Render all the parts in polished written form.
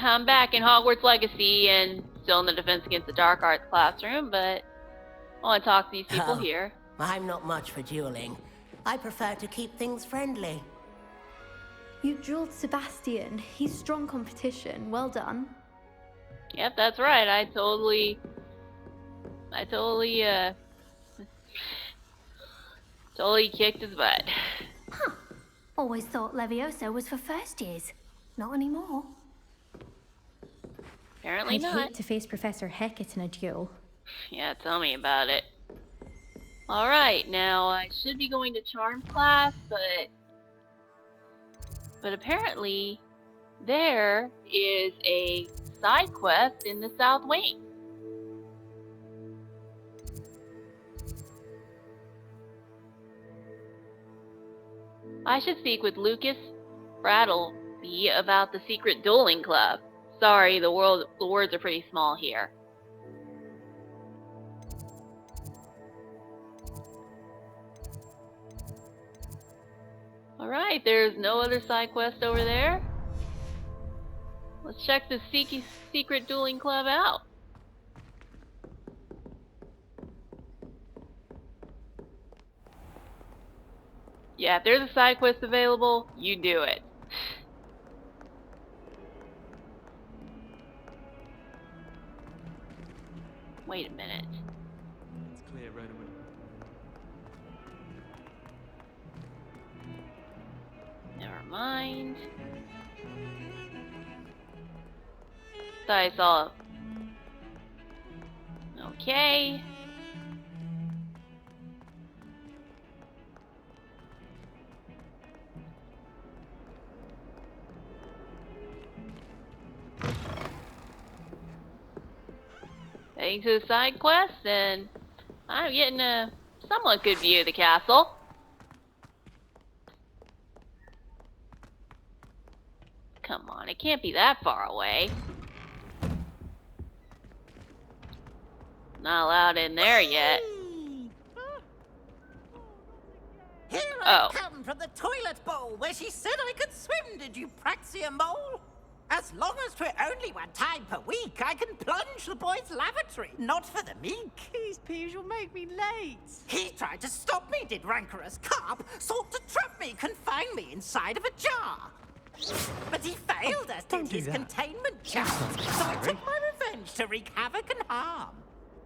I'm back in Hogwarts Legacy and still in the Defense Against the Dark Arts classroom, but I want to talk to these people here. I'm not much for dueling. I prefer to keep things friendly. You dueled Sebastian. He's strong competition. Well done. Yep, that's right. I totally kicked his butt. Huh. Always thought Levioso was for first years. Not anymore. Apparently I'd not. hate to face Professor Hecat in a duel. Yeah, tell me about it. Alright, now I should be going to charm class, but apparently there is a side quest in the South Wing. I should speak with Lucas Brattleby about the secret dueling club. Sorry, the words are pretty small here. Alright, there's no other side quest over there. Let's check the secret dueling club out. Yeah, if there's a side quest available, you do it. Wait a minute. It's clear, Rowan. Never mind. Thought I saw. Okay. Heading to the side quest, and I'm getting a somewhat good view of the castle. Come on, it can't be that far away. Not allowed in there yet. Here I come from the toilet bowl where she said I could swim, did you Praxia mole? As long as 'twere only one time per week, I can plunge the boy's lavatory, not for the meek. These peeves will make me late. He tried to stop me, did rancorous carp, sought to trap me, confine me inside of a jar. But he failed as did his containment charm, so I took my revenge to wreak havoc and harm.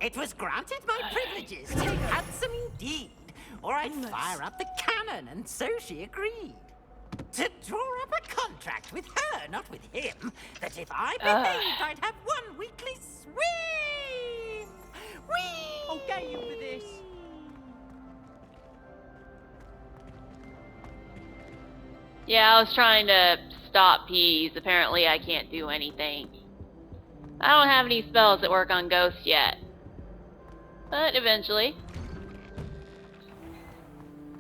It was granted my privileges to be handsome indeed, or I'd fire up the cannon, and so she agreed. To draw up a contract with her, not with him, that if I behaved, I'd have one weekly swim! Whee! I'll get you for this. Yeah, I was trying to stop peas. Apparently I can't do anything. I don't have any spells that work on ghosts yet. But eventually.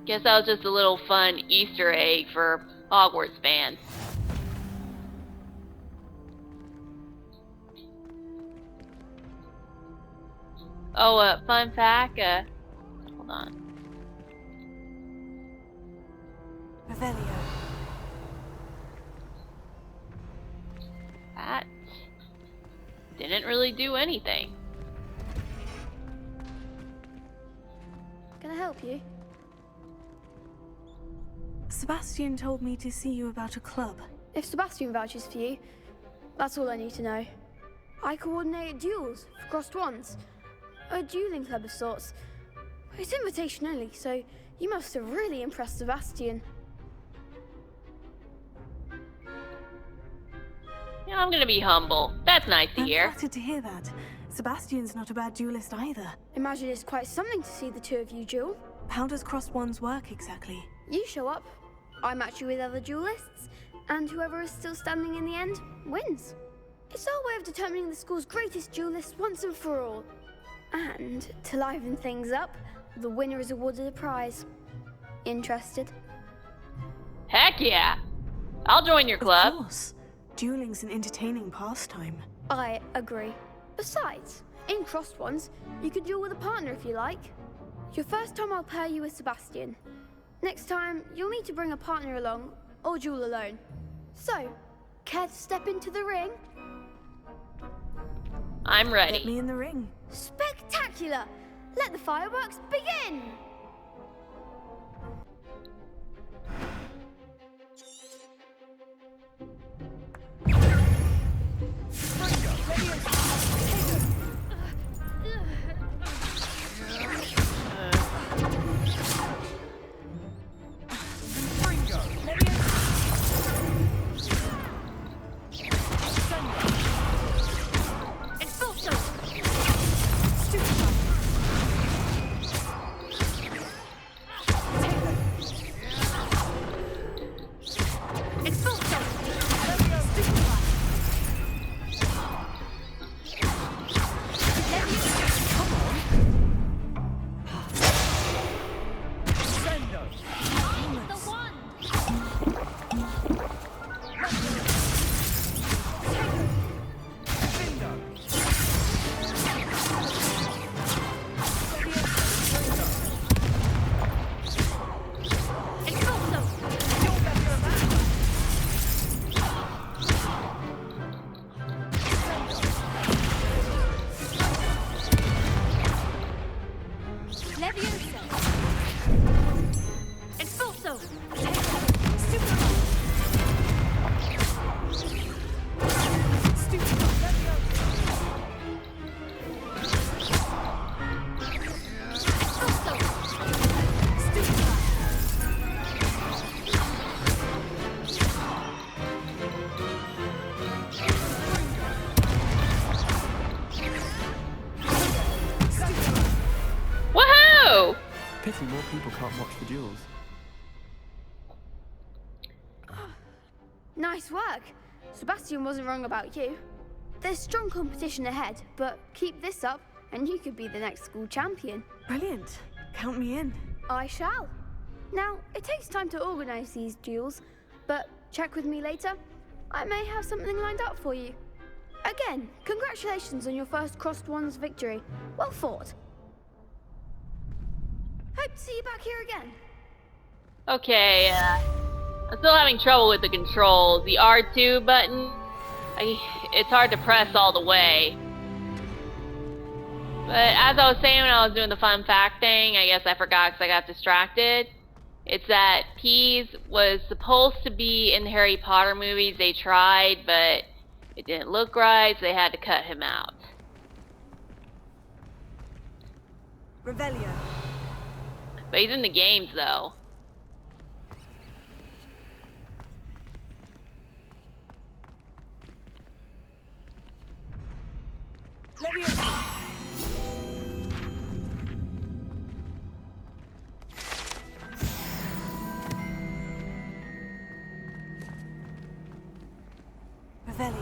Guess that was just a little fun Easter egg for Hogwarts fans. Oh, fun fact, hold on. Revelio. That didn't really do anything. Can I help you? Sebastian told me to see you about a club. If Sebastian vouches for you, that's all I need to know. I coordinate duels for crossed wands. A dueling club of sorts. It's invitation only, so you must have really impressed Sebastian. Yeah, I'm gonna be humble. That's nice to hear. I'm flattered to hear that. Sebastian's not a bad duelist either. Imagine it's quite something to see the two of you duel. How does crossed wands work exactly? You show up, I match you with other duelists, and whoever is still standing in the end wins. It's our way of determining the school's greatest duelist once and for all. And to liven things up, the winner is awarded a prize. Interested? Heck yeah! I'll join your club. Of course. Dueling's an entertaining pastime. I agree. Besides, in crossed ones, you could duel with a partner if you like. Your first time I'll pair you with Sebastian. Next time, you'll need to bring a partner along, or duel alone. So, care to step into the ring? I'm Get ready. me in the ring. Spectacular! Let the fireworks begin! Woohoo! Pity more people can't watch the duels. Nice work. Sebastian wasn't wrong about you. There's strong competition ahead, but keep this up and you could be the next school champion. Brilliant. Count me in. I shall. Now, it takes time to organize these duels, but check with me later. I may have something lined up for you. Again, congratulations on your first Crossed Wands victory. Well fought. Hope to see you back here again. Okay, I'm still having trouble with the controls. The R2 button, it's hard to press all the way. But as I was saying when I was doing the fun fact thing, I guess I forgot because I got distracted. It's that Pease was supposed to be in the Harry Potter movies. They tried, but it didn't look right, so they had to cut him out. Revelio. But he's in the games, though. Leviosa. Revelio.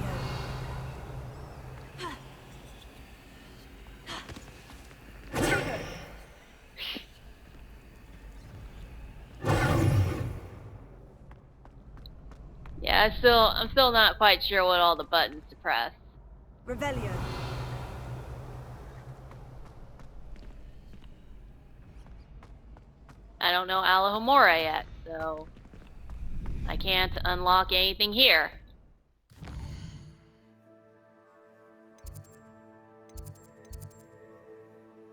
Yeah, I'm still not quite sure what all the buttons to press. Revelio. I don't know Alohomora yet, so I can't unlock anything here.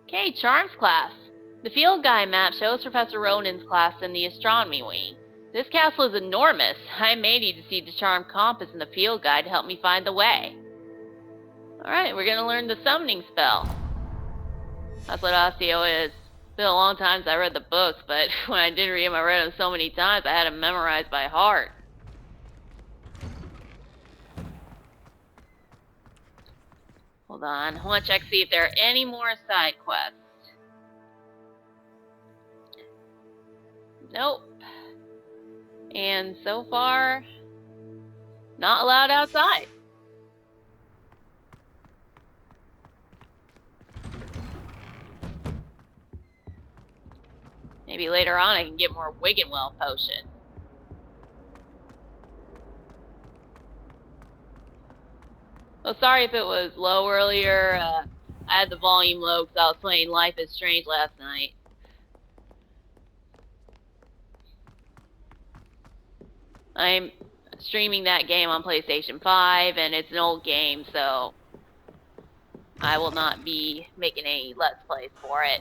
Okay, Charms class. The field guide map shows Professor Ronin's class in the astronomy wing. This castle is enormous. I may need to see the charm compass in the field guide to help me find the way. Alright, we're gonna learn the summoning spell. That's what Osteo is. It's been a long time since I read the books, but when I did read them, I read them so many times I had them memorized by heart. Hold on, I want to check see if there are any more side quests. Nope. And so far, not allowed outside. Maybe later on I can get more Wiggenwell potion. Oh, sorry if it was low earlier. I had the volume low because I was playing Life is Strange last night. I'm streaming that game on PlayStation 5, and it's an old game, so I will not be making any Let's Plays for it.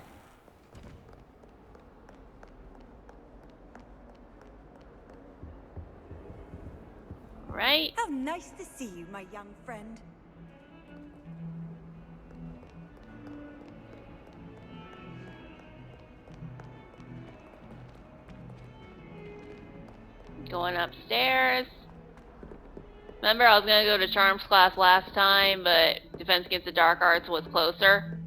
Right? How nice to see you, my young friend. Going upstairs. Remember, I was gonna go to Charms class last time, but Defense Against the Dark Arts was closer.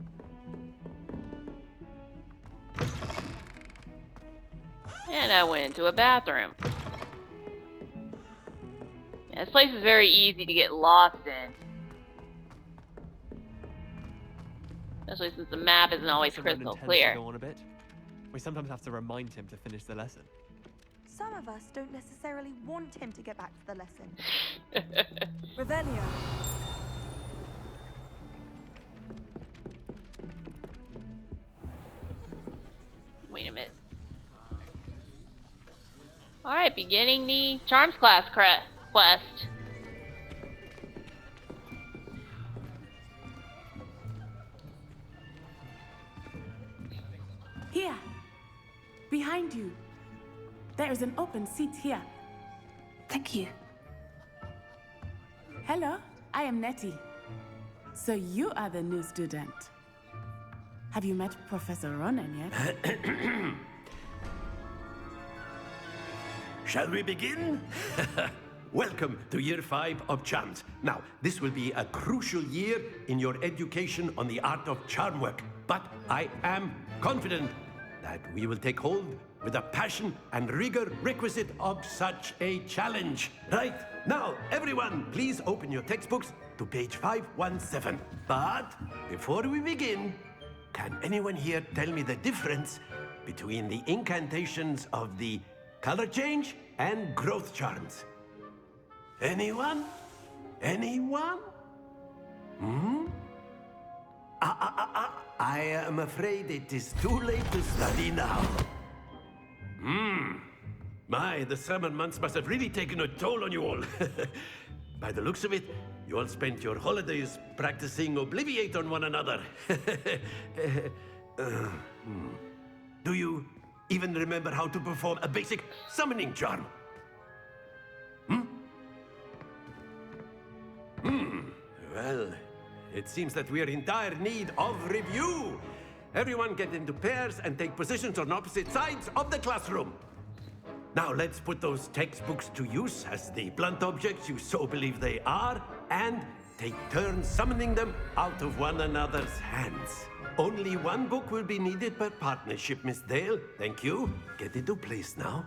And I went into a bathroom. Yeah, this place is very easy to get lost in. Especially since the map isn't always Professor Ronan crystal tends clear. to go on a bit. We sometimes have to remind him to finish the lesson. Some of us don't necessarily want him to get back to the lesson. Revelio. Wait a minute. Alright, beginning the Charms class quest. Here, behind you. There is an open seat here. Thank you. Hello, I am Nettie. So you are the new student. Have you met Professor Ronan yet? Shall we begin? Welcome to Year 5 of Charms. Now, this will be a crucial year in your education on the art of charm work. But I am confident that we will take hold with the passion and rigor requisite of such a challenge. Right, now, everyone, please open your textbooks to page 517. But before we begin, can anyone here tell me the difference between the incantations of the color change and growth charms? Anyone? Anyone? I am afraid it is too late to study now. My, the summer months must have really taken a toll on you all. By the looks of it, you all spent your holidays practicing Obliviate on one another. Do you even remember how to perform a basic summoning charm? Well, it seems that we are in dire need of review. Everyone get into pairs and take positions on opposite sides of the classroom. Now let's put those textbooks to use as the blunt objects you so believe they are, and take turns summoning them out of one another's hands. Only one book will be needed per partnership, Miss Dale. Thank you. Get into place now.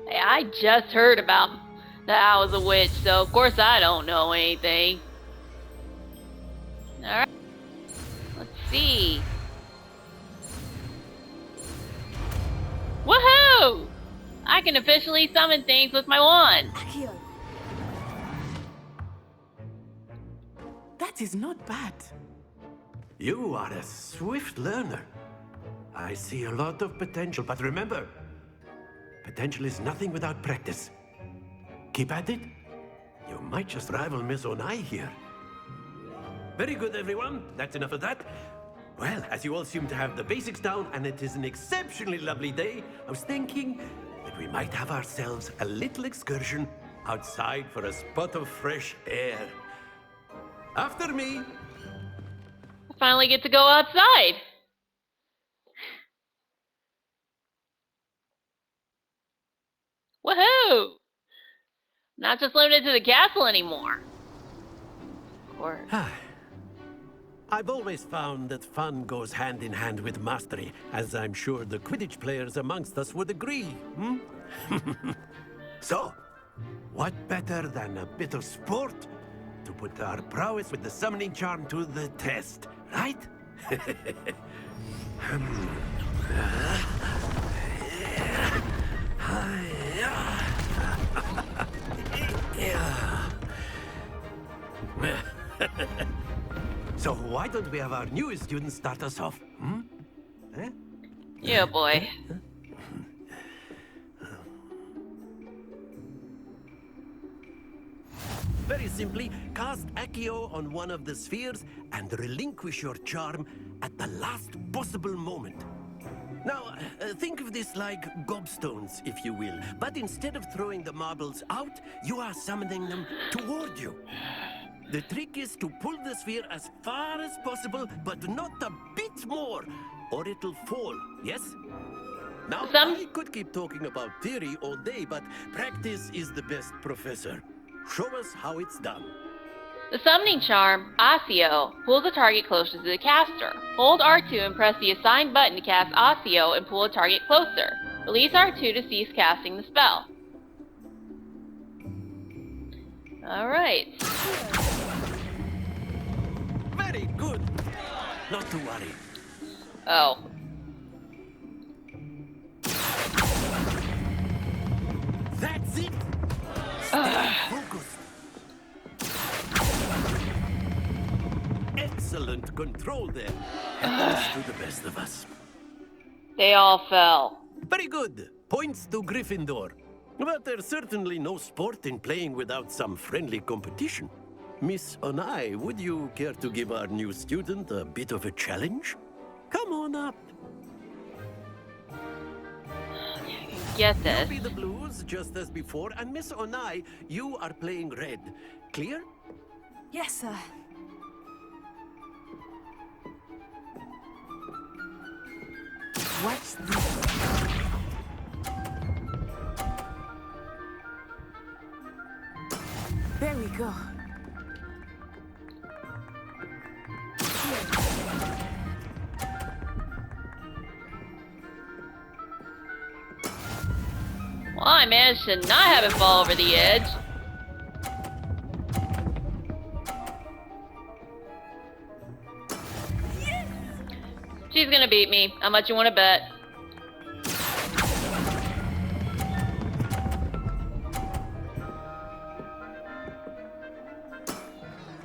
Hey, I just heard about that I was a witch, so of course I don't know anything. Alright. Let's see. Woohoo! I can officially summon things with my wand. Accio. That is not bad. You are a swift learner. I see a lot of potential, but remember, potential is nothing without practice. Keep at it. You might just rival Miss Onai here. Very good, everyone. That's enough of that. Well, as you all seem to have the basics down, and it is an exceptionally lovely day, I was thinking that we might have ourselves a little excursion outside for a spot of fresh air. After me. I finally get to go outside. Woohoo! Not just limited to the castle anymore. Of course. I've always found that fun goes hand in hand with mastery, as I'm sure the Quidditch players amongst us would agree. So, what better than a bit of sport to put our prowess with the summoning charm to the test, right? So why don't we have our newest student start us off? Eh? Yeah, boy. Very simply, cast Accio on one of the spheres and relinquish your charm at the last possible moment. Now, think of this like gobstones, if you will. But instead of throwing the marbles out, you are summoning them toward you. The trick is to pull the sphere as far as possible, but not a bit more, or it'll fall, yes? Now, I could keep talking about theory all day, but practice is the best professor. Show us how it's done. The summoning charm, Accio, pulls the target closer to the caster. Hold R2 and press the assigned button to cast Accio and pull a target closer. Release R2 to cease casting the spell. Alright. Very good. Not to worry. Oh. That's it. Stay focused. Excellent control there. Happens to the best of us. They all fell. Very good. Points to Gryffindor. But there's certainly no sport in playing without some friendly competition. Miss Onai, would you care to give our new student a bit of a challenge? Come on up. Get this. You'll be the blues, just as before, and Miss Onai, you are playing red. Clear? Yes, sir. Watch this. There we go. Well, I managed to not have it fall over the edge. She's gonna beat me. How much you wanna bet?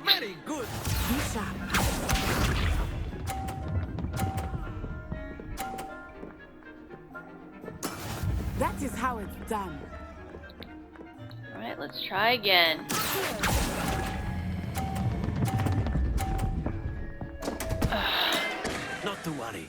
Very good. Lisa. That is how it's done. Alright, let's try again. Not to worry.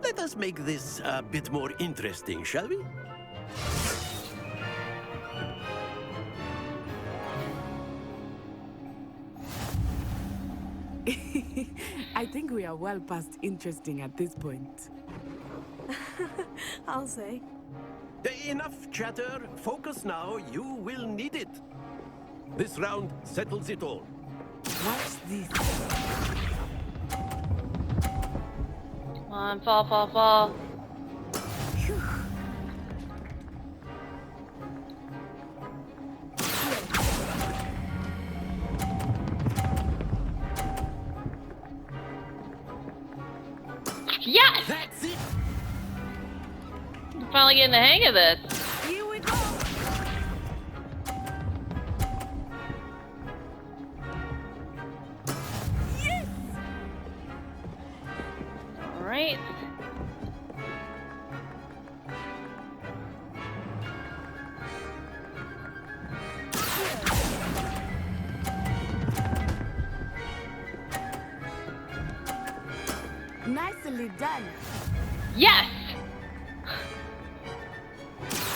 Let us make this a bit more interesting, shall we? I think we are well past interesting at this point. I'll say. Enough chatter. Focus now. You will need it. This round settles it all. Watch this. Come on, fall, fall, fall. Yes! That's it. I'm finally getting the hang of this. Here we go. Yes! Alright. Nicely done. Yes!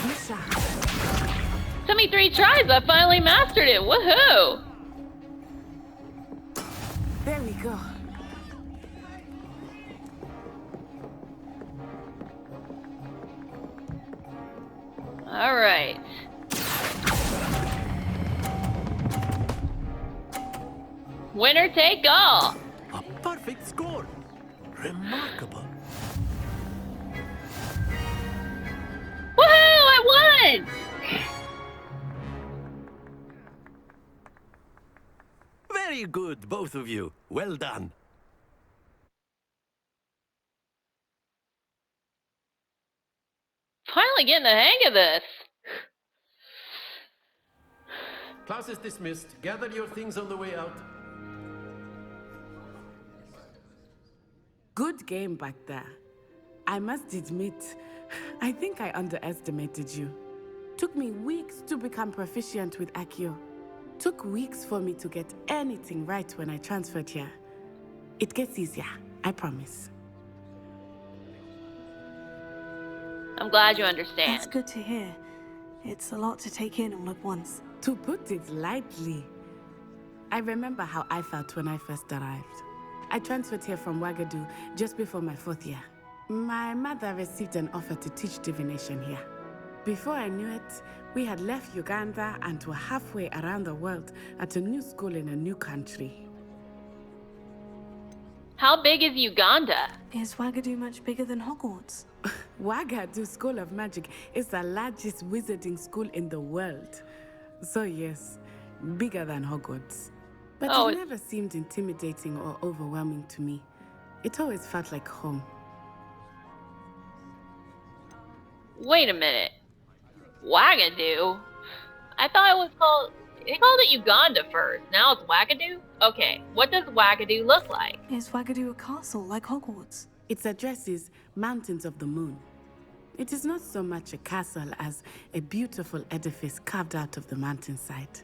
Lisa. Took me 3 tries, I finally mastered it. Woohoo! There we go. Alright. Winner take all. A perfect score. Remarkable. Woohoo! I won! Very good, both of you. Well done. Finally getting the hang of this. Class is dismissed. Gather your things on the way out. Good game back there. I must admit, I think I underestimated you. Took me weeks to become proficient with Accio. Took weeks for me to get anything right when I transferred here. It gets easier, I promise. I'm glad you understand. That's good to hear. It's a lot to take in all at once. To put it lightly, I remember how I felt when I first arrived. I transferred here from Wagadu just before my 4th year. My mother received an offer to teach divination here. Before I knew it, we had left Uganda and were halfway around the world at a new school in a new country. How big is Uganda? Is Wagadu much bigger than Hogwarts? Wagadu School of Magic is the largest wizarding school in the world. So yes, bigger than Hogwarts. But it never seemed intimidating or overwhelming to me. It always felt like home. Wait a minute. Wagadu? I thought it was called... They called it Uganda first. Now it's Wagadu? Okay, what does Wagadu look like? Is Wagadu a castle like Hogwarts? Its address is Mountains of the Moon. It is not so much a castle as a beautiful edifice carved out of the mountainside.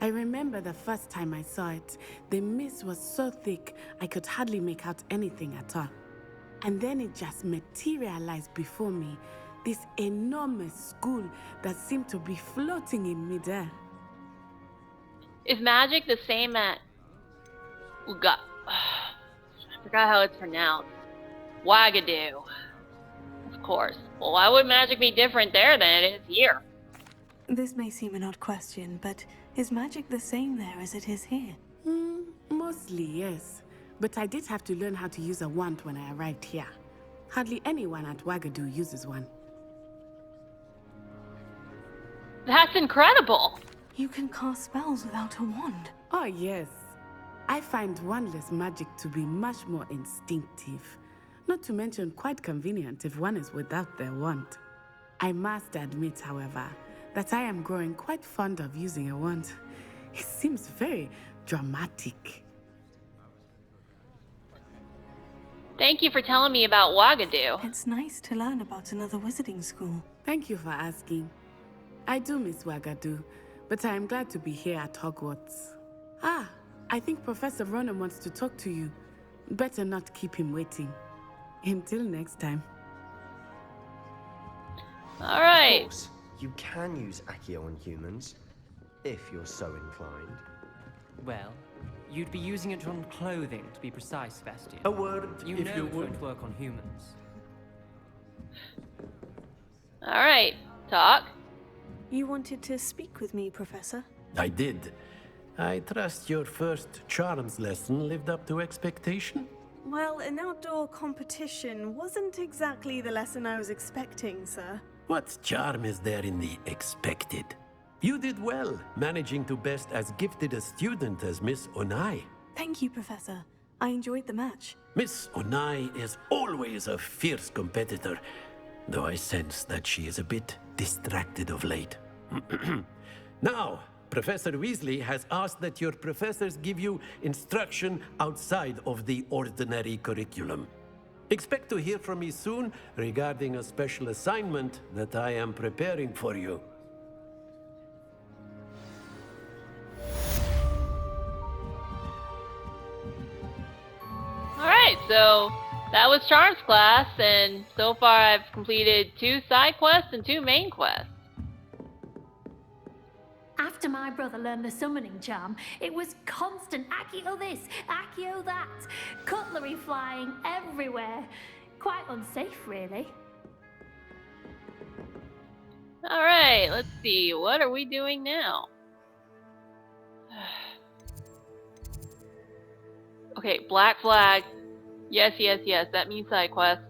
I remember the first time I saw it, the mist was so thick I could hardly make out anything at all. And then it just materialized before me, this enormous school that seemed to be floating in midair. Is magic the same at... I forgot how it's pronounced. Wagadu. Of course. Well, why would magic be different there than it is here? This may seem an odd question, but is magic the same there as it is here? Mostly, yes. But I did have to learn how to use a wand when I arrived here. Hardly anyone at Wagadu uses one. That's incredible! You can cast spells without a wand. Oh, yes. I find wandless magic to be much more instinctive. Not to mention quite convenient if one is without their wand. I must admit, however, that I am growing quite fond of using a wand. It seems very dramatic. Thank you for telling me about Wagadu. It's nice to learn about another wizarding school. Thank you for asking. I do miss Wagadu, but I am glad to be here at Hogwarts. Ah, I think Professor Ronan wants to talk to you. Better not keep him waiting. Until next time. Alright. Of course, you can use Accio on humans, if you're so inclined. Well, you'd be using it on clothing, to be precise, Sebastian. A word, you if know you it would. won't work on humans. Alright, talk. You wanted to speak with me, Professor? I did. I trust your first charms lesson lived up to expectation? Well, an outdoor competition wasn't exactly the lesson I was expecting, sir. What charm is there in the expected? You did well, managing to best as gifted a student as Miss Onai. Thank you, Professor. I enjoyed the match. Miss Onai is always a fierce competitor, though I sense that she is a bit distracted of late. Now, Professor Weasley has asked that your professors give you instruction outside of the ordinary curriculum. Expect to hear from me soon regarding a special assignment that I am preparing for you. Alright, so that was Charms class, and so far I've completed 2 side quests and 2 main quests. After my brother learned the summoning charm, it was constant Accio this, Accio that, cutlery flying everywhere. Quite unsafe, really. Alright, let's see, what are we doing now? Okay, Black Flag. Yes, yes, yes, that means side quest.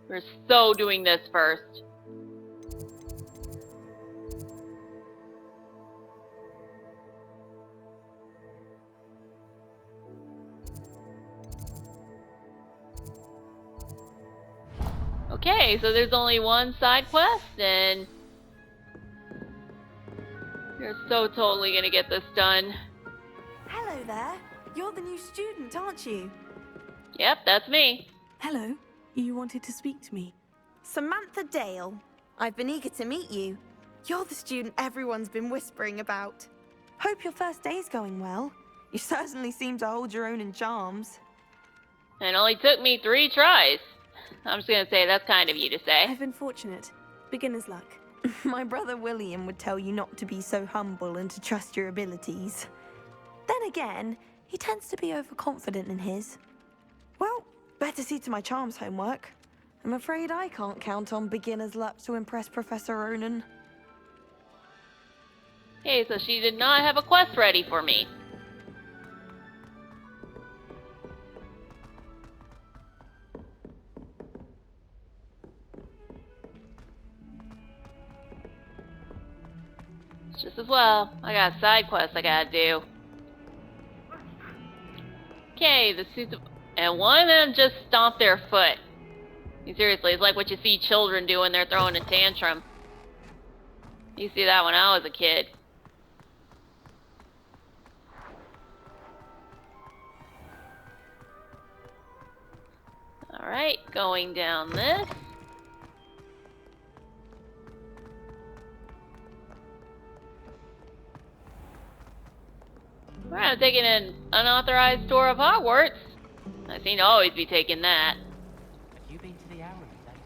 We're so doing this first. Okay, so there's only one side quest, and we're so totally gonna get this done. Hello there. you're the new student, aren't you? Yep, that's me. Hello. You wanted to speak to me. Samantha Dale. I've been eager to meet you. You're the student everyone's been whispering about. Hope your first day's going well. You certainly seem to hold your own in charms. It only took me 3 tries. I'm just gonna say that's kind of you to say. I've been fortunate. Beginner's luck. My brother William would tell you not to be so humble and to trust your abilities. Then again, he tends to be overconfident in his. Well, better see to my charms homework. I'm afraid I can't count on beginner's luck to impress Professor Ronan. Okay, so she did not have a quest ready for me. Just as well. I got a side quest I gotta do. Okay, the suits of... And one of them just stomped their foot. Seriously, it's like what you see children do when they're throwing a tantrum. You see that when I was a kid. Alright, going down this. We're not taking an unauthorized tour of Hogwarts. I seem to always be taking that. Have you been to the Arrow lately?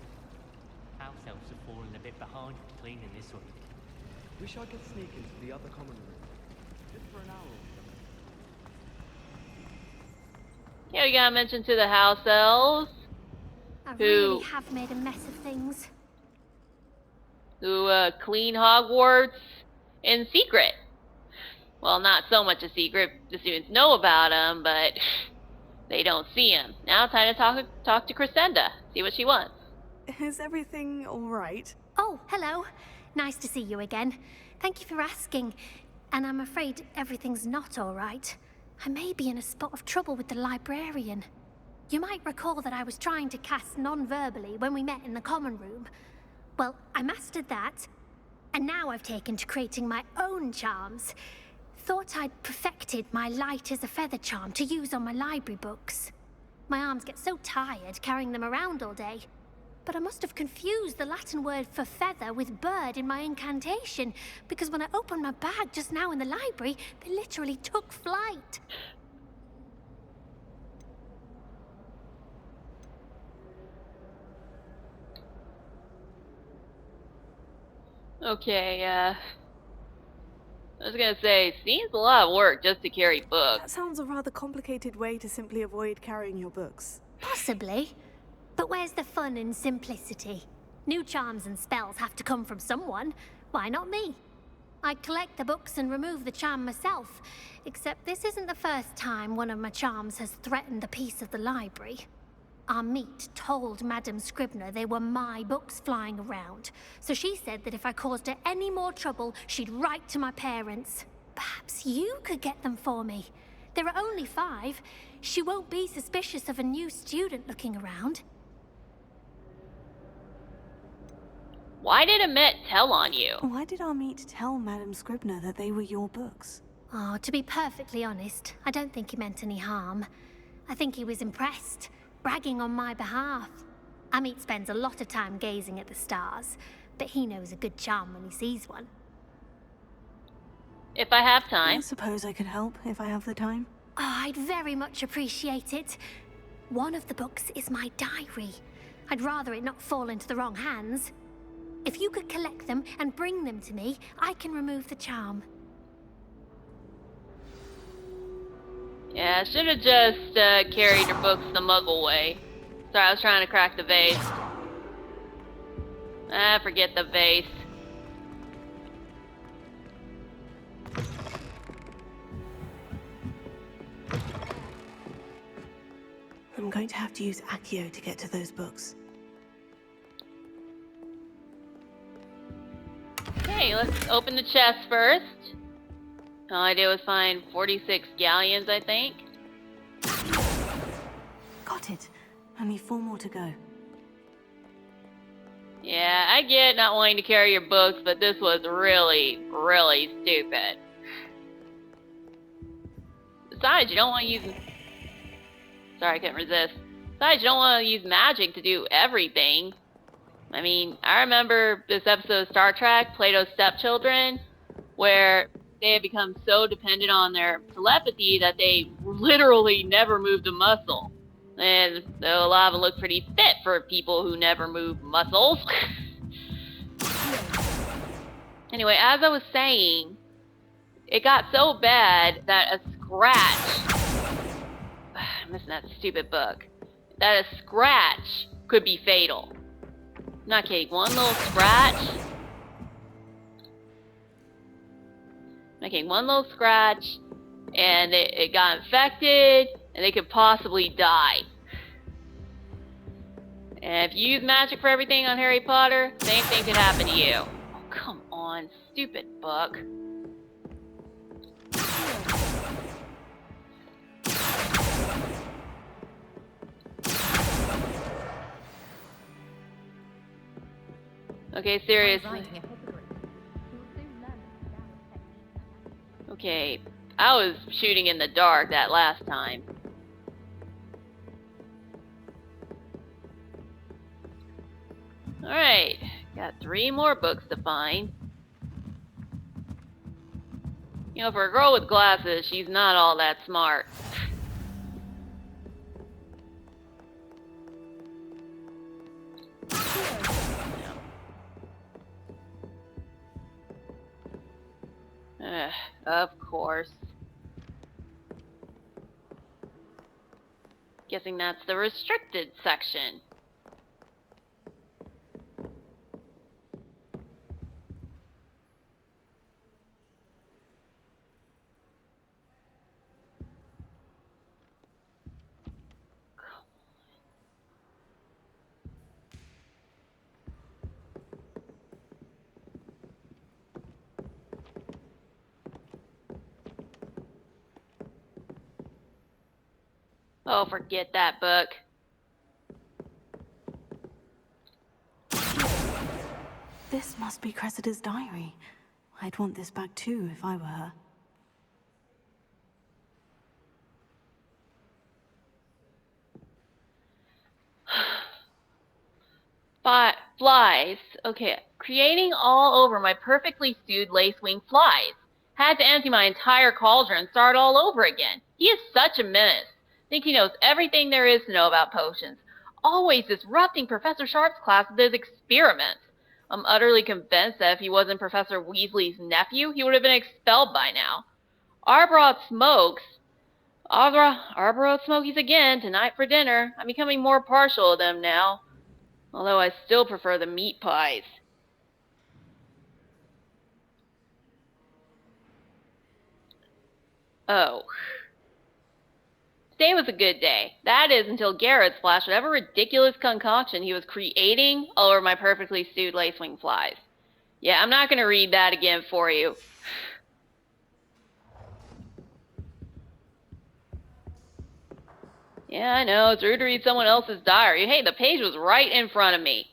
House elves have fallen a bit behind with cleaning this one. Wish I could sneak into the other common room. Just for an hour or so. Yeah, we gotta mention to the house elves. I Who- really have made a mess of things. Who clean Hogwarts in secret. Well, not so much a secret. The students know about him, but they don't see him. Now it's time to talk to Crescenda. See what she wants. Is everything all right? Oh, hello. Nice to see you again. Thank you for asking. And I'm afraid everything's not all right. I may be in a spot of trouble with the librarian. You might recall that I was trying to cast non-verbally when we met in the common room. Well, I mastered that, and now I've taken to creating my own charms. Thought I'd perfected my light as a feather charm to use on my library books. My arms get so tired carrying them around all day. But I must have confused the Latin word for feather with bird in my incantation, because when I opened my bag just now in the library, they literally took flight. Okay, I was gonna say, seems a lot of work just to carry books. That sounds a rather complicated way to simply avoid carrying your books. Possibly. But where's the fun in simplicity? New charms and spells have to come from someone. Why not me? I collect the books and remove the charm myself. Except this isn't the first time one of my charms has threatened the peace of the library. Our meet told Madame Scribner they were my books flying around. So she said that if I caused her any more trouble, she'd write to my parents. Perhaps you could get them for me. There are only 5. She won't be suspicious of a new student looking around. Why did Amet tell on you? Why did our meet tell Madame Scribner that they were your books? Oh, to be perfectly honest, I don't think he meant any harm. I think he was impressed, bragging on my behalf. Amit spends a lot of time gazing at the stars, but he knows a good charm when he sees one. If I have I time. suppose I could help if I have the time. Oh, I'd very much appreciate it. One of the books is my diary. I'd rather it not fall into the wrong hands. If you could collect them and bring them to me, I can remove the charm. Yeah, I should have just carried your books the Muggle way. Sorry, I was trying to crack the vase. Ah, forget the vase. I'm going to have to use Accio to get to those books. Okay, let's open the chest first. All I did was find 46 galleons, I think. Got it. Only 4 more to go. Yeah, I get not wanting to carry your books, but this was really, really stupid. Besides, you don't want to use... Sorry, I couldn't resist. Besides, you don't want to use magic to do everything. I mean, I remember this episode of Star Trek, Plato's Stepchildren, where they had become so dependent on their telepathy that they literally never moved a muscle. And though a lot of them look pretty fit for people who never move muscles. Anyway, as I was saying, it got so bad that a scratch... I'm missing that stupid book. That a scratch could be fatal. I'm not kidding. One little scratch. Okay, one little scratch, and it got infected, and they could possibly die. And if you use magic for everything on Harry Potter, same thing could happen to you. Oh, come on, stupid book. Okay, seriously. Okay, I was shooting in the dark that last time. Alright, got 3 more books to find. You know, for a girl with glasses, she's not all that smart. Of course. Guessing that's the restricted section. Oh, forget that book. This must be Cressida's diary. I'd want this back too if I were her. Flies. Okay, creating all over my perfectly stewed lace-wing flies. Had to empty my entire cauldron and start all over again. He is such a menace. Think he knows everything there is to know about potions. Always disrupting Professor Sharp's class with his experiments. I'm utterly convinced that if he wasn't Professor Weasley's nephew, he would have been expelled by now. Arbroath smokes. Arbroath smokies again tonight for dinner. I'm becoming more partial to them now. Although I still prefer the meat pies. Oh. Today was a good day. That is until Garrett splashed whatever ridiculous concoction he was creating all over my perfectly stewed lacewing flies. Yeah, I'm not going to read that again for you. Yeah, I know, it's rude to read someone else's diary. Hey, the page was right in front of me.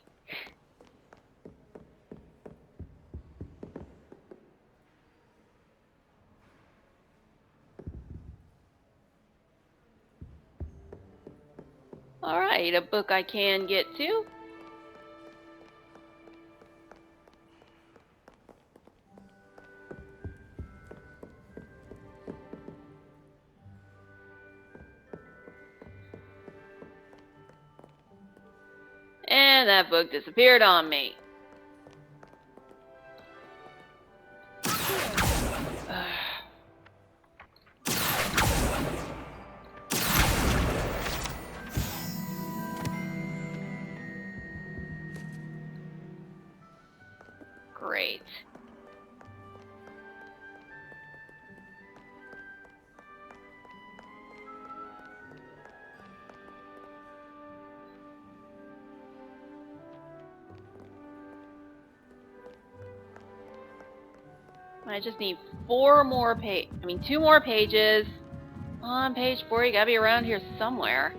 Alright, a book I can get to. And that book disappeared on me. Great. I just need 2 more pages. On page 4, you gotta be around here somewhere.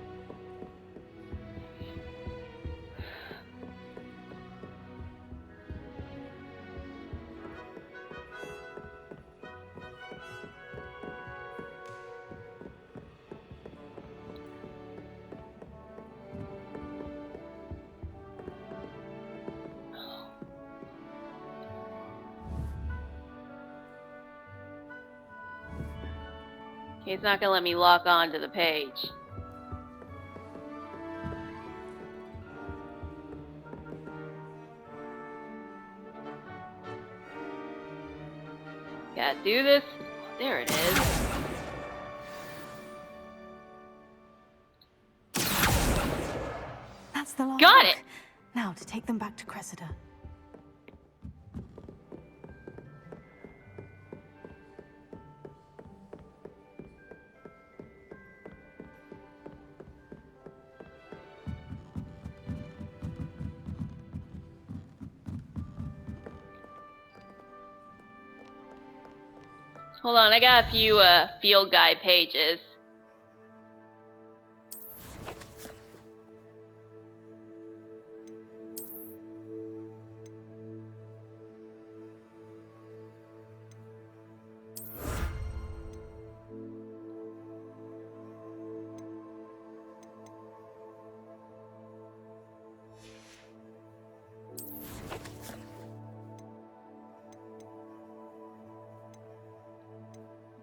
It's not gonna let me lock on to the page. Gotta do this. There it is. That's the last Got book. it! Now to take them back to Cressida. Hold on, I got a few field guide pages.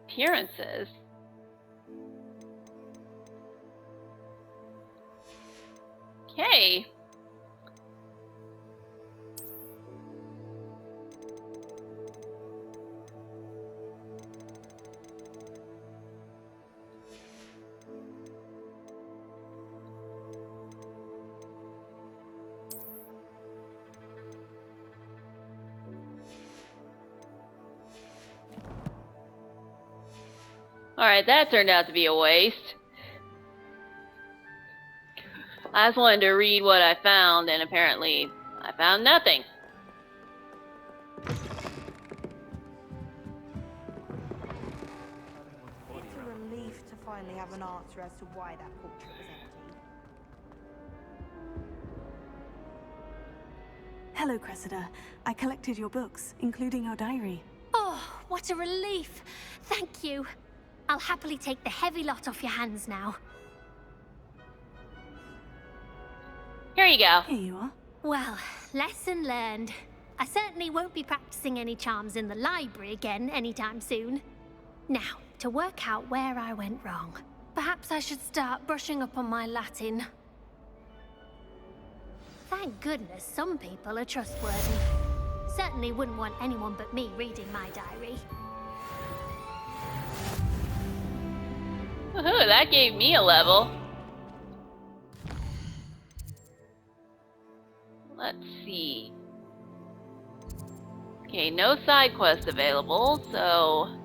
Appearances. Okay. Alright, that turned out to be a waste. I just wanted to read what I found, and apparently I found nothing. It's a relief to finally have an answer as to why that portrait was empty. Hello, Cressida. I collected your books, including your diary. Oh, what a relief. Thank you. I'll happily take the heavy lot off your hands now. Here you go. Here you are. Well, lesson learned. I certainly won't be practicing any charms in the library again anytime soon. Now, to work out where I went wrong. Perhaps I should start brushing up on my Latin. Thank goodness some people are trustworthy. Certainly wouldn't want anyone but me reading my diary. Woohoo, that gave me a level. Let's see. Okay, no side quests available, so...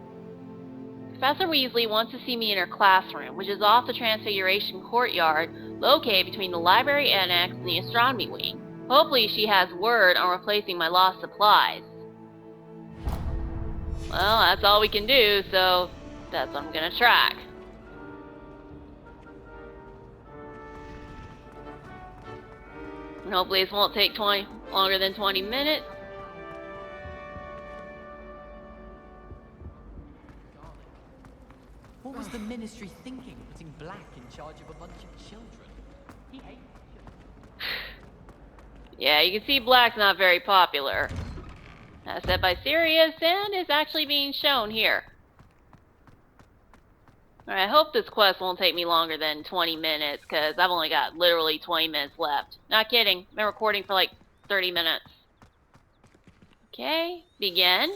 Professor Weasley wants to see me in her classroom, which is off the Transfiguration Courtyard, located between the Library Annex and the Astronomy Wing. Hopefully she has word on replacing my lost supplies. Well, that's all we can do, so that's what I'm gonna track. And hopefully this won't take longer than 20 minutes. What was the Ministry thinking, putting Black in charge of a bunch of children? He hates children. Yeah, you can see Black's not very popular. As said by Sirius, and is actually being shown here. Alright, I hope this quest won't take me longer than 20 minutes, because I've only got literally 20 minutes left. Not kidding, I've been recording for like 30 minutes. Okay, begin.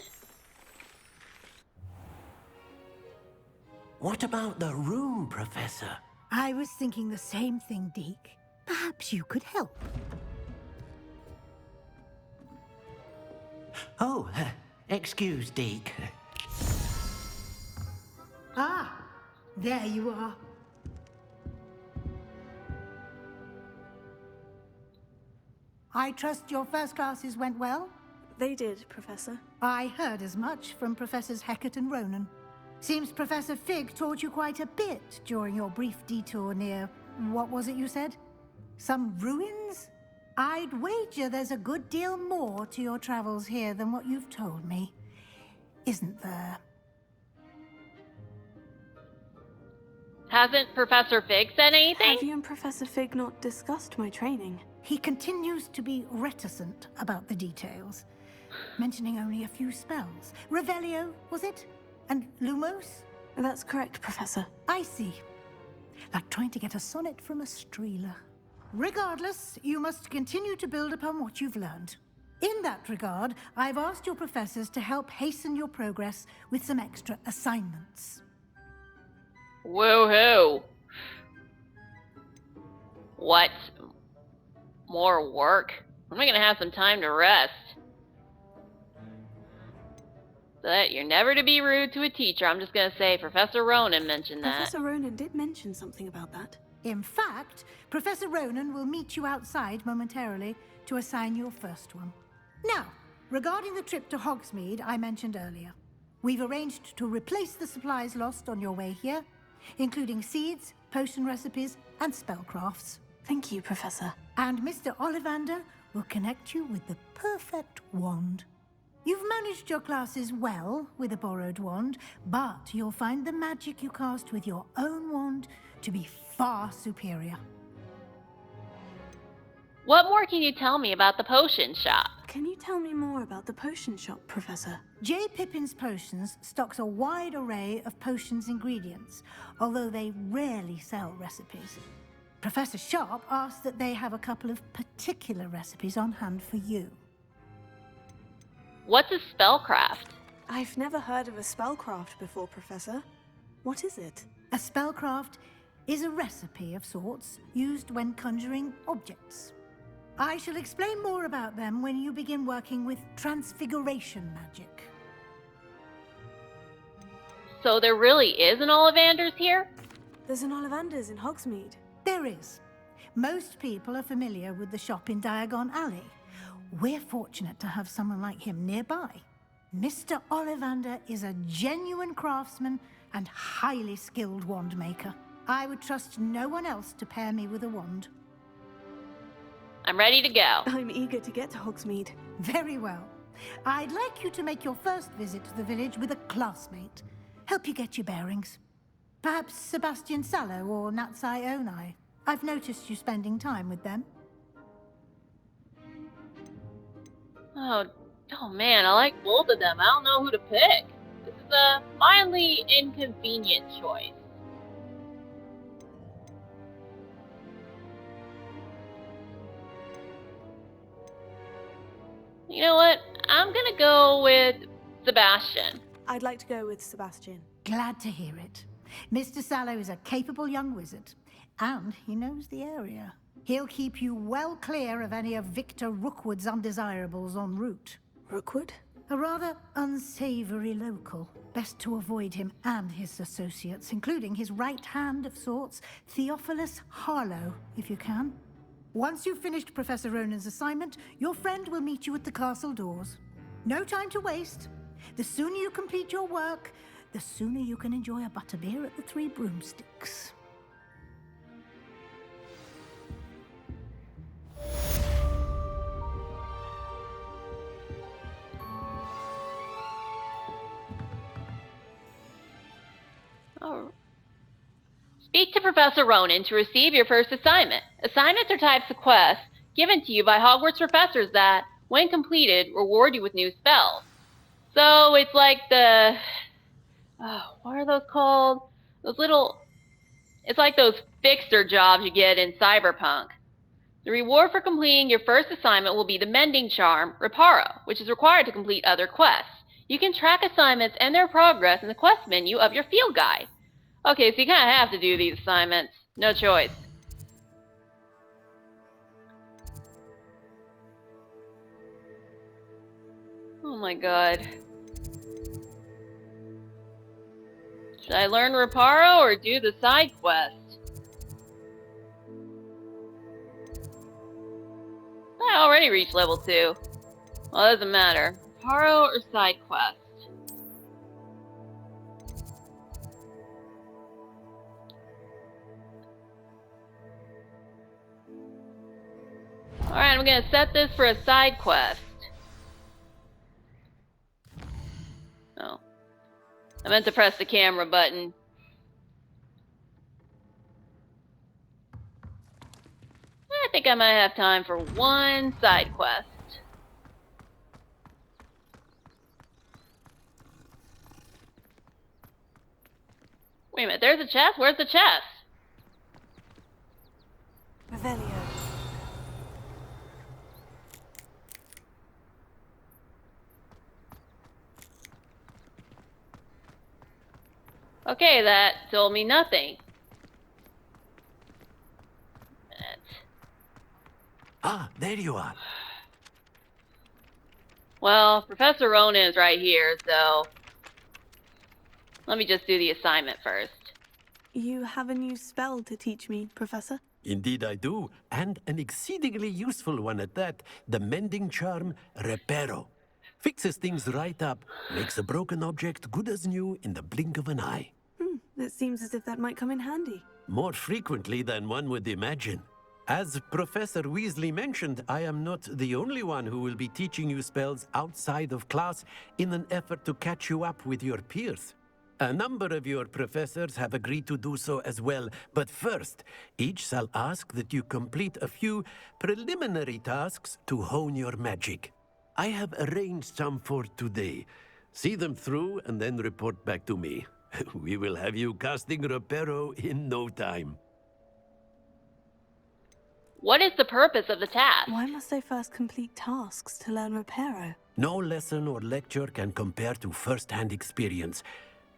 What about the room, Professor? I was thinking the same thing, Deke. Perhaps you could help. Oh, excuse, Deke. Ah, there you are. I trust your first classes went well? They did, Professor. I heard as much from Professors Hecat and Ronan. Seems Professor Fig taught you quite a bit during your brief detour near... what was it you said? Some ruins? I'd wager there's a good deal more to your travels here than what you've told me. Isn't there? Hasn't Professor Fig said anything? Have you and Professor Fig not discussed my training? He continues to be reticent about the details, mentioning only a few spells. Revelio, was it? And Lumos? That's correct, Professor. I see. Like trying to get a sonnet from a streeler. Regardless, you must continue to build upon what you've learned. In that regard, I've asked your professors to help hasten your progress with some extra assignments. Woohoo! What? More work? When am I gonna have some time to rest? But you're never to be rude to a teacher. I'm just gonna say Professor Ronan mentioned that. Professor Ronan did mention something about that. In fact, Professor Ronan will meet you outside momentarily to assign your first one. Now, regarding the trip to Hogsmeade I mentioned earlier, we've arranged to replace the supplies lost on your way here, including seeds, potion recipes, and spellcrafts. Thank you, Professor. And Mr. Ollivander will connect you with the perfect wand. You've managed your classes well with a borrowed wand, but you'll find the magic you cast with your own wand to be far superior. What more can you tell me about the potion shop? Can you tell me more about the potion shop, Professor? J. Pippin's Potions stocks a wide array of potions ingredients, although they rarely sell recipes. Professor Sharp asked that they have a couple of particular recipes on hand for you. What's a spellcraft? I've never heard of a spellcraft before, Professor. What is it? A spellcraft is a recipe of sorts used when conjuring objects. I shall explain more about them when you begin working with transfiguration magic. So there really is an Ollivander's here? There's an Ollivander's in Hogsmeade. There is. Most people are familiar with the shop in Diagon Alley. We're fortunate to have someone like him nearby. Mr. Ollivander is a genuine craftsman and highly skilled wand maker. I would trust no one else to pair me with a wand. I'm ready to go. I'm eager to get to Hogsmeade. Very well. I'd like you to make your first visit to the village with a classmate. Help you get your bearings. Perhaps Sebastian Sallow or Natsai Onai. I've noticed you spending time with them. Oh man, I like both of them. I don't know who to pick. This is a mildly inconvenient choice. You know what? I'm gonna go with Sebastian. I'd like to go with Sebastian. Glad to hear it. Mr. Sallow is a capable young wizard, and he knows the area. He'll keep you well clear of any of Victor Rookwood's undesirables en route. Rookwood? A rather unsavory local. Best to avoid him and his associates, including his right hand of sorts, Theophilus Harlow, if you can. Once you've finished Professor Ronan's assignment, your friend will meet you at the castle doors. No time to waste. The sooner you complete your work, the sooner you can enjoy a butterbeer at the Three Broomsticks. Oh. Speak to Professor Ronan to receive your first assignment. Assignments are types of quests given to you by Hogwarts professors that, when completed, reward you with new spells. So it's like the... what are those called? It's like those fixer jobs you get in Cyberpunk. The reward for completing your first assignment will be the mending charm, Reparo, which is required to complete other quests. You can track assignments and their progress in the quest menu of your field guide. Okay, so you kind of have to do these assignments. No choice. Oh my god. Should I learn Reparo or do the side quest? I already reached level 2. Well, it doesn't matter. Reparo or side quest? Alright, I'm gonna set this for a side quest. Oh. I meant to press the camera button. I think I might have time for one side quest. Wait a minute, there's a chest? Where's the chest? Revelio. Okay, that told me nothing. Ah, there you are. Well, Professor Ronan is right here, so let me just do the assignment first. You have a new spell to teach me, Professor? Indeed I do, and an exceedingly useful one at that. The mending charm, Reparo. Fixes things right up, makes a broken object good as new in the blink of an eye. It seems as if that might come in handy. More frequently than one would imagine. As Professor Weasley mentioned, I am not the only one who will be teaching you spells outside of class in an effort to catch you up with your peers. A number of your professors have agreed to do so as well, but first, each shall ask that you complete a few preliminary tasks to hone your magic. I have arranged some for today. See them through and then report back to me. We will have you casting Reparo in no time. What is the purpose of the task? Why must I first complete tasks to learn Reparo? No lesson or lecture can compare to first-hand experience,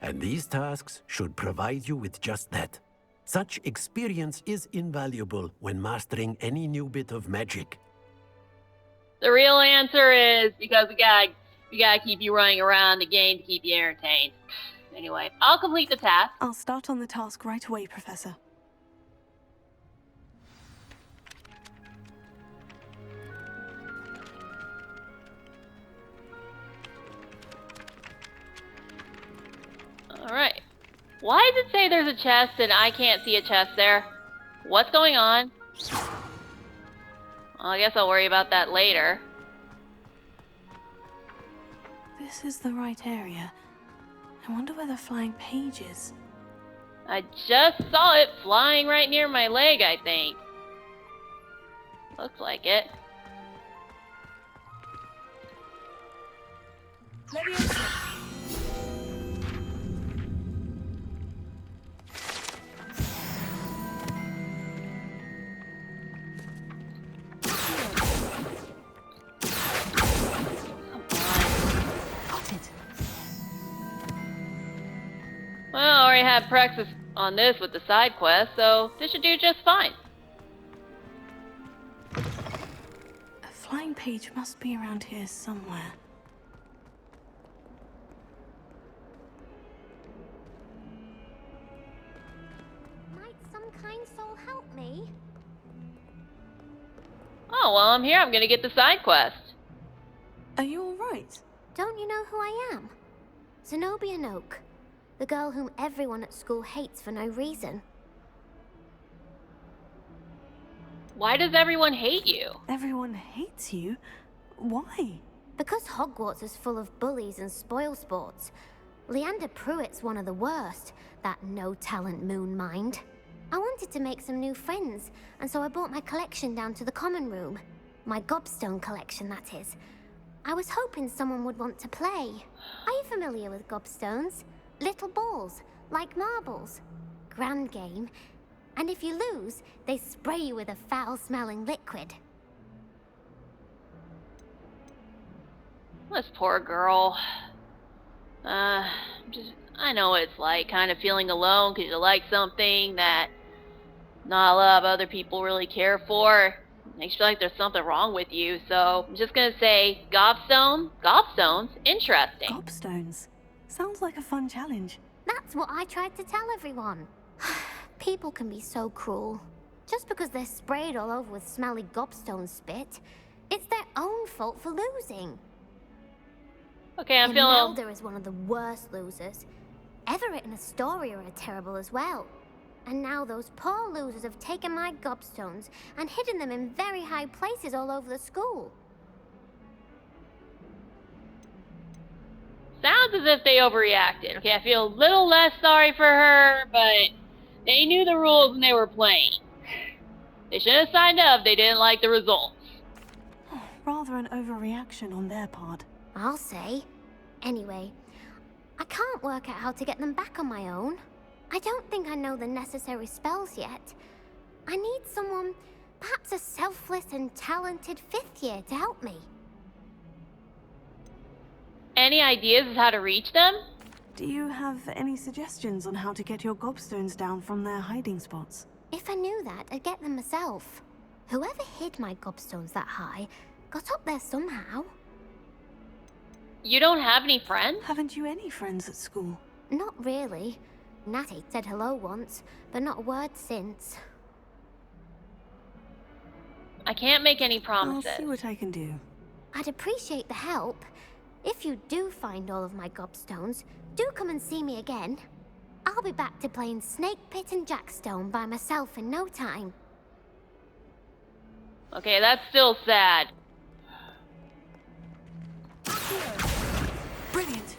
and these tasks should provide you with just that. Such experience is invaluable when mastering any new bit of magic. The real answer is because we gotta keep you running around the game to keep you entertained. Anyway, I'll complete the task. I'll start on the task right away, Professor. Alright. Why does it say there's a chest and I can't see a chest there? What's going on? Well, I guess I'll worry about that later. This is the right area. I wonder where the flying page is. I just saw it flying right near my leg, I think. Looks like it. Well, I already had practice on this with the side quest, so this should do just fine. A flying page must be around here somewhere. Might some kind soul help me? Oh, well, I'm here. I'm gonna get the side quest. Are you alright? Don't you know who I am? Zenobia Noak, the girl whom everyone at school hates for no reason. Why does everyone hate you? Everyone hates you? Why? Because Hogwarts is full of bullies and spoilsports. Leander Pruitt's one of the worst, that no-talent moon mind. I wanted to make some new friends, and so I brought my collection down to the common room. My gobstone collection, that is. I was hoping someone would want to play. Are you familiar with gobstones? Little balls, like marbles. Grand game. And if you lose, they spray you with a foul-smelling liquid. This poor girl. I know what it's like, kind of feeling alone because you like something that not a lot of other people really care for. Makes you feel like there's something wrong with you, so I'm just gonna say, gobstones, interesting. Gobstones? Sounds like a fun challenge. That's what I tried to tell everyone. People can be so cruel. Just because they're sprayed all over with smelly gobstone spit, it's their own fault for losing. Okay, I'm feeling... Imelda is one of the worst losers. Everett and Astoria are terrible as well. And now those poor losers have taken my gobstones and hidden them in very high places all over the school. Sounds as if they overreacted. Okay, I feel a little less sorry for her, but they knew the rules when they were playing. They should have signed up if they didn't like the results. Rather an overreaction on their part. I'll say. Anyway, I can't work out how to get them back on my own. I don't think I know the necessary spells yet. I need someone, perhaps a selfless and talented 5th year to help me. Any ideas as how to reach them? Do you have any suggestions on how to get your gobstones down from their hiding spots? If I knew that, I'd get them myself. Whoever hid my gobstones that high got up there somehow. You don't have any friends? Haven't you any friends at school? Not really. Natty said hello once, but not a word since. I can't make any promises. I'll see what I can do. I'd appreciate the help. If you do find all of my gobstones, do come and see me again. I'll be back to playing Snake Pit and Jackstone by myself in no time. Okay, that's still sad. Brilliant.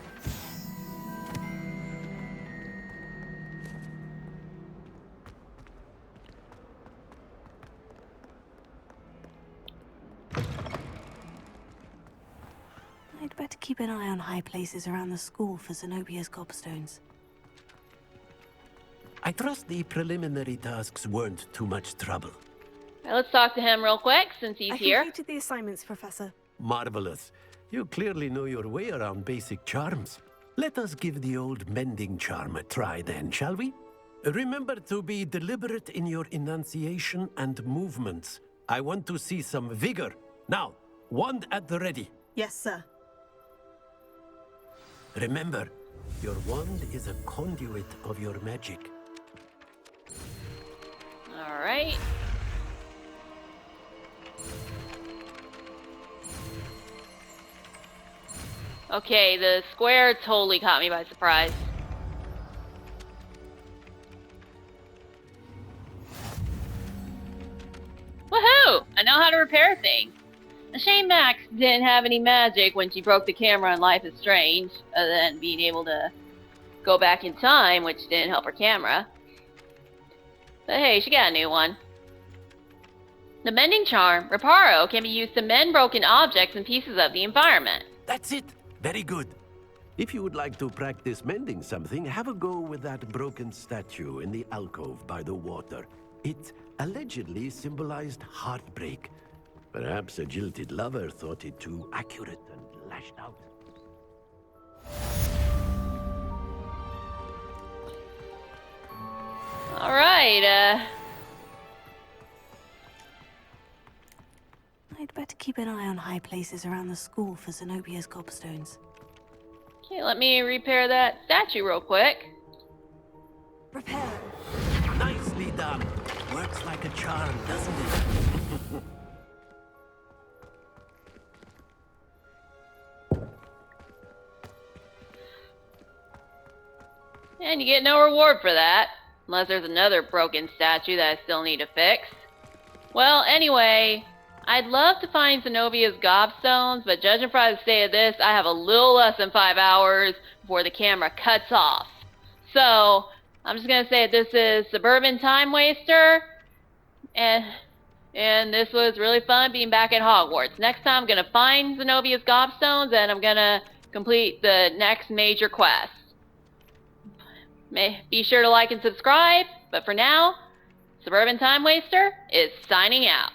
I'd better keep an eye on high places around the school for Zenobia's gobstones. I trust the preliminary tasks weren't too much trouble. Right, let's talk to him real quick since he's here. I completed the assignments, Professor. Marvelous. You clearly know your way around basic charms. Let us give the old mending charm a try then, shall we? Remember to be deliberate in your enunciation and movements. I want to see some vigor. Now, wand at the ready. Yes, sir. Remember, your wand is a conduit of your magic. All right. Okay, the square totally caught me by surprise. Woohoo! I know how to repair things. A shame Max didn't have any magic when she broke the camera in Life is Strange, other than being able to go back in time, which didn't help her camera. But hey, she got a new one. The mending charm, Reparo, can be used to mend broken objects and pieces of the environment. That's it. Very good. If you would like to practice mending something, have a go with that broken statue in the alcove by the water. It allegedly symbolized heartbreak. Perhaps a jilted lover thought it too accurate and lashed out. All right, I'd better keep an eye on high places around the school for Zenobia's gobstones. Okay, let me repair that statue real quick. Repair. Nicely done. Works like a charm, doesn't it? And you get no reward for that. Unless there's another broken statue that I still need to fix. Well, anyway, I'd love to find Zenobia's gobstones, but judging by the state of this, I have a little less than 5 hours before the camera cuts off. So, I'm just going to say this is Suburban Time Waster, and this was really fun being back at Hogwarts. Next time I'm going to find Zenobia's gobstones, and I'm going to complete the next major quest. Be sure to like and subscribe, but for now, Suburban Time Waster is signing out.